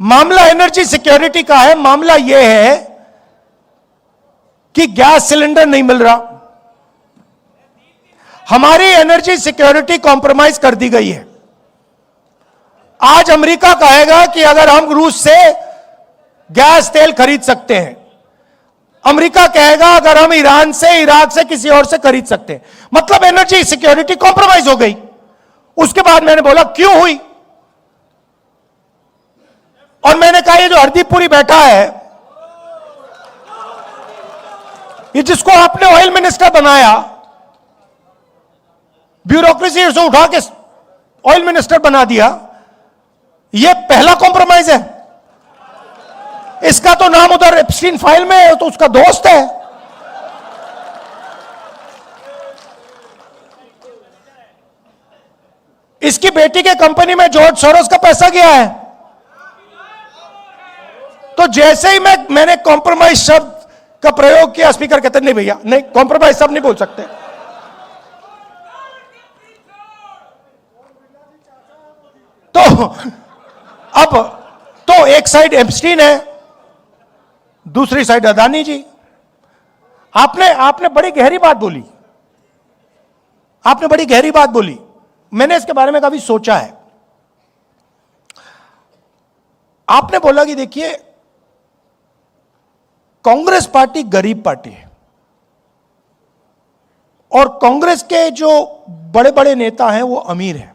मामला energy security का है। मामला यह है कि गैस सिलेंडर नहीं मिल रहा, हमारी एनर्जी सिक्योरिटी कॉम्प्रोमाइज कर दी गई है। आज अमेरिका कहेगा कि अगर हम रूस से गैस तेल खरीद सकते हैं, अमेरिका कहेगा अगर हम ईरान से, इराक से, किसी और से खरीद सकते हैं, मतलब एनर्जी सिक्योरिटी कॉम्प्रोमाइज हो गई। उसके बाद मैंने बोला क्यों हुई, और मैंने कहा ये जो हरदीपपुरी बैठा है, ये जिसको आपने ऑयल मिनिस्टर बनाया, ब्यूरोक्रेसी से उठा के ऑयल मिनिस्टर बना दिया, ये पहला कॉम्प्रोमाइज है। इसका तो नाम उधर एप्स्टीन फाइल में है, तो उसका दोस्त है। इसकी बेटी के कंपनी में जॉर्ज सोरोस का पैसा गया है। तो जैसे ही मैंने कॉम्प्रोमाइज शब्द का प्रयोग किया, स्पीकर कहते नहीं भैया, नहीं कॉम्प्रोमाइज सब नहीं बोल सकते। तो अब तो एक साइड एप्स्टीन है, दूसरी साइड अदानी जी। आपने बड़ी गहरी बात बोली, आपने बड़ी गहरी बात बोली। मैंने इसके बारे में काफी सोचा है। आपने बोला कि देखिए कांग्रेस पार्टी गरीब पार्टी है, और कांग्रेस के जो बड़े बड़े नेता हैं वो अमीर हैं।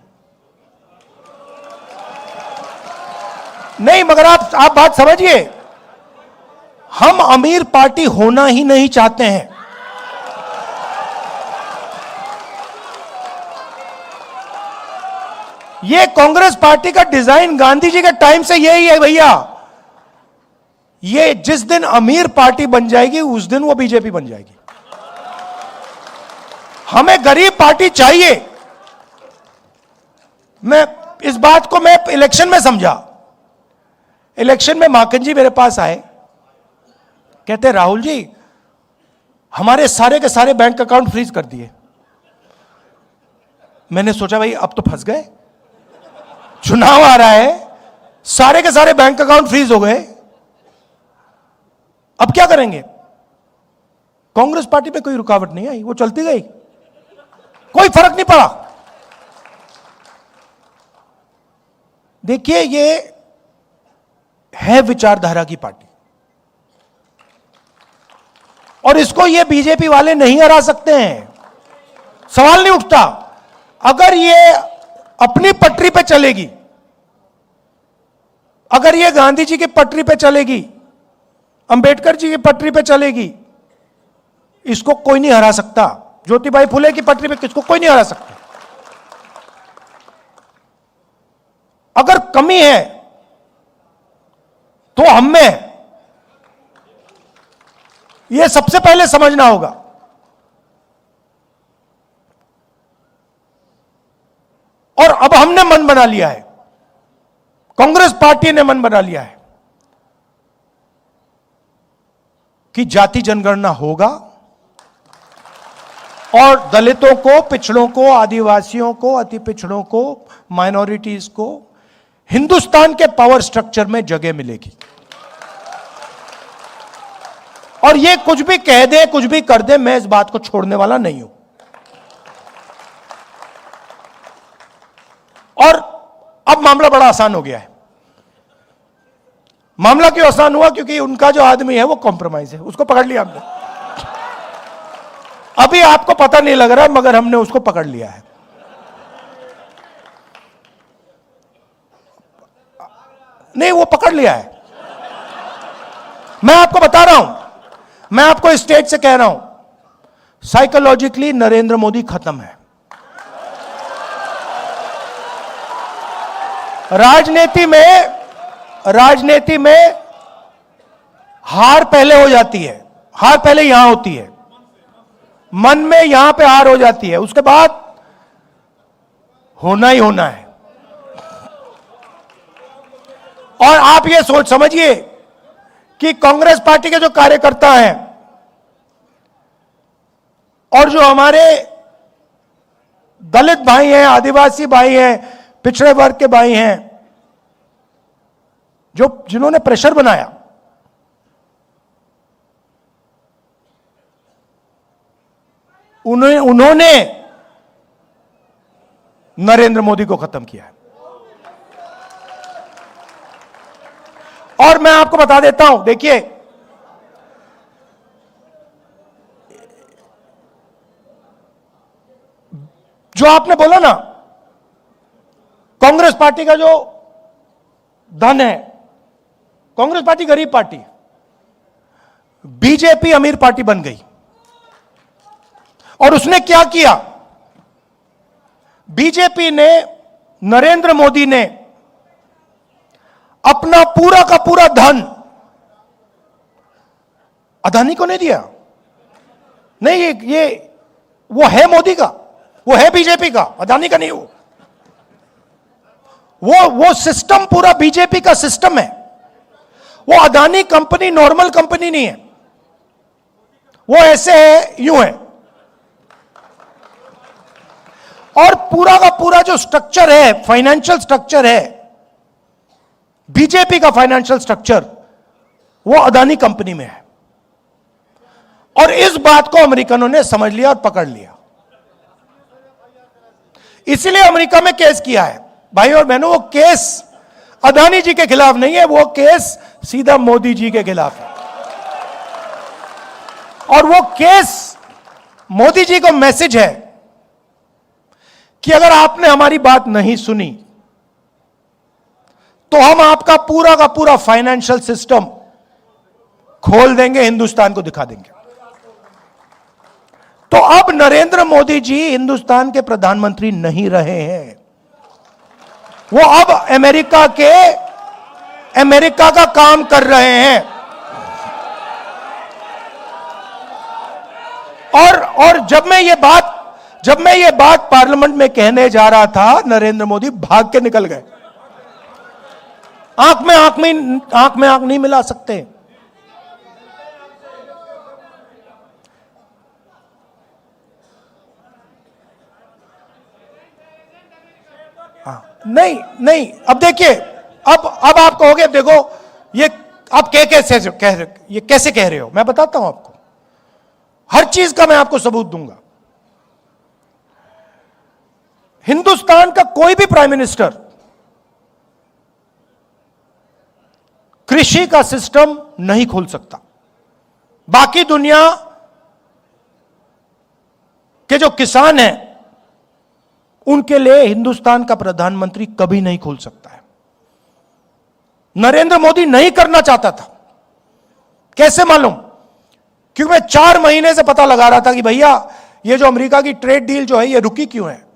नहीं, मगर आप बात समझिए, हम अमीर पार्टी होना ही नहीं चाहते हैं। ये कांग्रेस पार्टी का डिजाइन गांधी जी के टाइम से यही है भैया। ये जिस दिन अमीर पार्टी बन जाएगी उस दिन वो बीजेपी बन जाएगी। हमें गरीब पार्टी चाहिए। मैं इस बात को मैं इलेक्शन में समझा। इलेक्शन में माखन जी मेरे पास आए, कहते राहुल जी हमारे सारे के सारे बैंक अकाउंट फ्रीज कर दिए। मैंने सोचा भाई अब तो फंस गए, चुनाव आ रहा है, सारे के सारे बैंक अकाउंट फ्रीज हो गए, अब क्या करेंगे। कांग्रेस पार्टी पे कोई रुकावट नहीं आई, वो चलती गई, कोई फर्क नहीं पड़ा। देखिए ये है विचारधारा की पार्टी, और इसको ये बीजेपी वाले नहीं हरा सकते हैं। सवाल नहीं उठता। अगर ये अपनी पटरी पे चलेगी, अगर ये गांधी जी की पटरी पे चलेगी, अंबेडकर जी की पटरी पे चलेगी, इसको कोई नहीं हरा सकता। ज्योतिबाई फुले की पटरी पे किसको कोई नहीं हरा सकता। अगर कमी है तो हम में, यह सबसे पहले समझना होगा। और अब हमने मन बना लिया है, कांग्रेस पार्टी ने मन बना लिया है कि जाति जनगणना होगा, और दलितों को, पिछड़ों को, आदिवासियों को, अति पिछड़ों को, माइनॉरिटीज को हिंदुस्तान के पावर स्ट्रक्चर में जगह मिलेगी। और ये कुछ भी कह दे, कुछ भी कर दे, मैं इस बात को छोड़ने वाला नहीं हूं। और अब मामला बड़ा आसान हो गया है। मामला क्यों आसान हुआ? क्योंकि उनका जो आदमी है वो कॉम्प्रोमाइज है, उसको पकड़ लिया हमने। अभी आपको पता नहीं लग रहा, मगर हमने उसको पकड़ लिया है। नहीं, वो पकड़ लिया है। मैं आपको बता रहा हूं, मैं आपको स्टेज से कह रहा हूं, साइकोलॉजिकली नरेंद्र मोदी खत्म है। राजनीति में हार पहले हो जाती है, हार पहले यहां होती है, मन में यहां पे हार हो जाती है, उसके बाद होना ही होना है। और आप ये सोच समझिए कि कांग्रेस पार्टी के जो कार्यकर्ता हैं और जो हमारे दलित भाई हैं, आदिवासी भाई हैं, पिछड़े वर्ग के भाई हैं, जिन्होंने प्रेशर बनाया, उन्होंने नरेंद्र मोदी को खत्म किया है। और मैं आपको बता देता हूं, देखिए, जो आपने बोला ना, कांग्रेस पार्टी का जो धन है, कांग्रेस पार्टी गरीब पार्टी, बीजेपी अमीर पार्टी बन गई। और उसने क्या किया? बीजेपी ने, नरेंद्र मोदी ने अपना पूरा का पूरा धन अदानी को नहीं दिया। नहीं, ये वो है मोदी का, वो है बीजेपी का, अदानी का नहीं। वो सिस्टम पूरा बीजेपी का सिस्टम है। वो अदानी कंपनी नॉर्मल कंपनी नहीं है, वो ऐसे है, यूं है। और पूरा का पूरा जो स्ट्रक्चर है, फाइनेंशियल स्ट्रक्चर है, बीजेपी का फाइनेंशियल स्ट्रक्चर, वो अदानी कंपनी में है। और इस बात को अमेरिकनों ने समझ लिया और पकड़ लिया। इसलिए अमेरिका में केस किया है। भाई और बहनों, वो केस अदानी जी के खिलाफ नहीं है, वो केस सीधा मोदी जी के खिलाफ है। और वो केस मोदी जी को मैसेज है कि अगर आपने हमारी बात नहीं सुनी तो हम आपका पूरा का पूरा फाइनेंशियल सिस्टम खोल देंगे, हिंदुस्तान को दिखा देंगे। तो अब नरेंद्र मोदी जी हिंदुस्तान के प्रधानमंत्री नहीं रहे हैं, वो अब अमेरिका का काम कर रहे हैं। और जब मैं ये बात पार्लियामेंट में कहने जा रहा था, नरेंद्र मोदी भाग के निकल गए। आंख में आंख नहीं मिला सकते। नहीं, अब देखिए, अब आप कहोगे, देखो ये आप कैसे कह रहे हो? मैं बताता हूं आपको, हर चीज का मैं आपको सबूत दूंगा। हिंदुस्तान का कोई भी प्राइम मिनिस्टर कृषि का सिस्टम नहीं खोल सकता। बाकी दुनिया के जो किसान हैं, उनके लिए हिंदुस्तान का प्रधानमंत्री कभी नहीं खोल सकता है। नरेंद्र मोदी नहीं करना चाहता था। कैसे मालूम? क्योंकि मैं 4 महीने से पता लगा रहा था कि भैया ये जो अमेरिका की ट्रेड डील जो है, ये रुकी क्यों है।